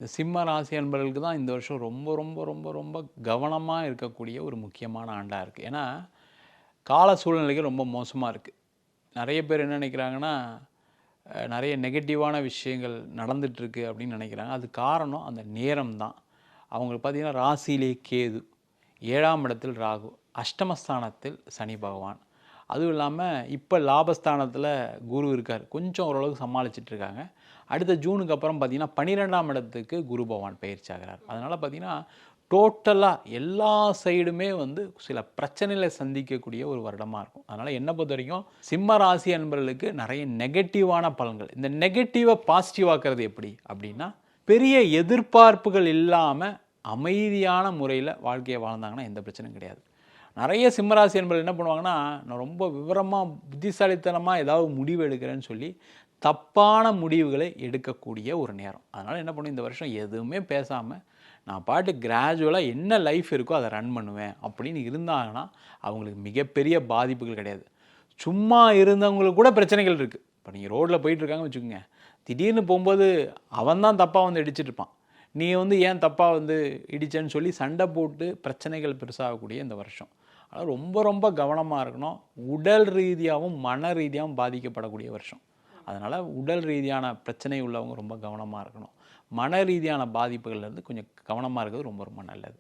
இந்த சிம்ம ராசி அன்பர்களுக்கு தான் இந்த வருஷம் ரொம்ப ரொம்ப ரொம்ப ரொம்ப கவனமாக இருக்கக்கூடிய ஒரு முக்கியமான ஆண்டாக இருக்குது. ஏன்னா கால சூழ்நிலைகள் ரொம்ப மோசமாக இருக்குது. நிறைய பேர் என்ன நினைக்கிறாங்கன்னா, நிறைய நெகட்டிவான விஷயங்கள் நடந்துகிட்ருக்கு அப்படின்னு நினைக்கிறாங்க. அது காரணம் அந்த நேரம் தான். அவங்களுக்கு பார்த்திங்கன்னா ராசியிலே கேது, 7ஆம் இடத்தில் ராகு, அஷ்டமஸ்தானத்தில் சனி பகவான், அதுவும் இல்லாமல் இப்போ லாபஸ்தானத்தில் குரு இருக்கார். கொஞ்சம் ஓரளவுக்கு சமாளிச்சுட்டு இருக்காங்க. அடுத்த ஜூனுக்கு அப்புறம் பார்த்திங்கன்னா 12ஆம் இடத்துக்கு குரு பகவான் பயிற்சி ஆகிறார். அதனால் பார்த்திங்கன்னா டோட்டலாக எல்லா சைடுமே சில பிரச்சனைகளை சந்திக்கக்கூடிய ஒரு வருடமாக இருக்கும். அதனால் என்னை பொறுத்த வரைக்கும் சிம்ம ராசி அன்பர்களுக்கு நிறைய நெகட்டிவான பலன்கள். இந்த நெகட்டிவை பாசிட்டிவ் ஆக்கிறது எப்படி அப்படின்னா, பெரிய எதிர்பார்ப்புகள் இல்லாமல் அமைதியான முறையில் வாழ்க்கையை வாழ்ந்தாங்கன்னா எந்த பிரச்சனையும் கிடையாது. நிறைய சிம்மராசி என்பர்கள் என்ன பண்ணுவாங்கன்னா, நான் ரொம்ப விவரமாக புத்திசாலித்தனமாக ஏதாவது முடிவு எடுக்கிறேன்னு சொல்லி தப்பான முடிவுகளை எடுக்கக்கூடிய ஒரு நேரம். அதனால் என்ன பண்ணும், இந்த வருஷம் எதுவுமே பேசாமல் நான் பாட்டு கிராஜுவலாக என்ன லைஃப் இருக்கோ அதை ரன் பண்ணுவேன் அப்படின்னு இருந்தாங்கன்னா அவங்களுக்கு மிகப்பெரிய பாதிப்புகள் கிடையாது. சும்மா இருந்தவங்களுக்கு கூட பிரச்சனைகள் இருக்குது. இப்போ நீங்கள் ரோட்டில் போயிட்டுருக்காங்கன்னு வச்சுக்கோங்க, திடீர்னு போகும்போது அவன் தான் தப்பாக இடிச்சிட்டு இருப்பான். நீ ஏன் தப்பாக இடிச்சேன்னு சொல்லி சண்டை போட்டு பிரச்சனைகள் பெருசாகக்கூடிய இந்த வருஷம். அதனால் ரொம்ப ரொம்ப கவனமாக இருக்கணும். உடல் ரீதியாகவும் மன ரீதியாகவும் பாதிக்கப்படக்கூடிய வருஷம். அதனால் உடல் ரீதியான பிரச்சனை உள்ளவங்க ரொம்ப கவனமாக இருக்கணும். மன ரீதியான பாதிப்புகள்லேருந்து கொஞ்சம் கவனமாக இருக்கிறது ரொம்ப ரொம்ப நல்லது.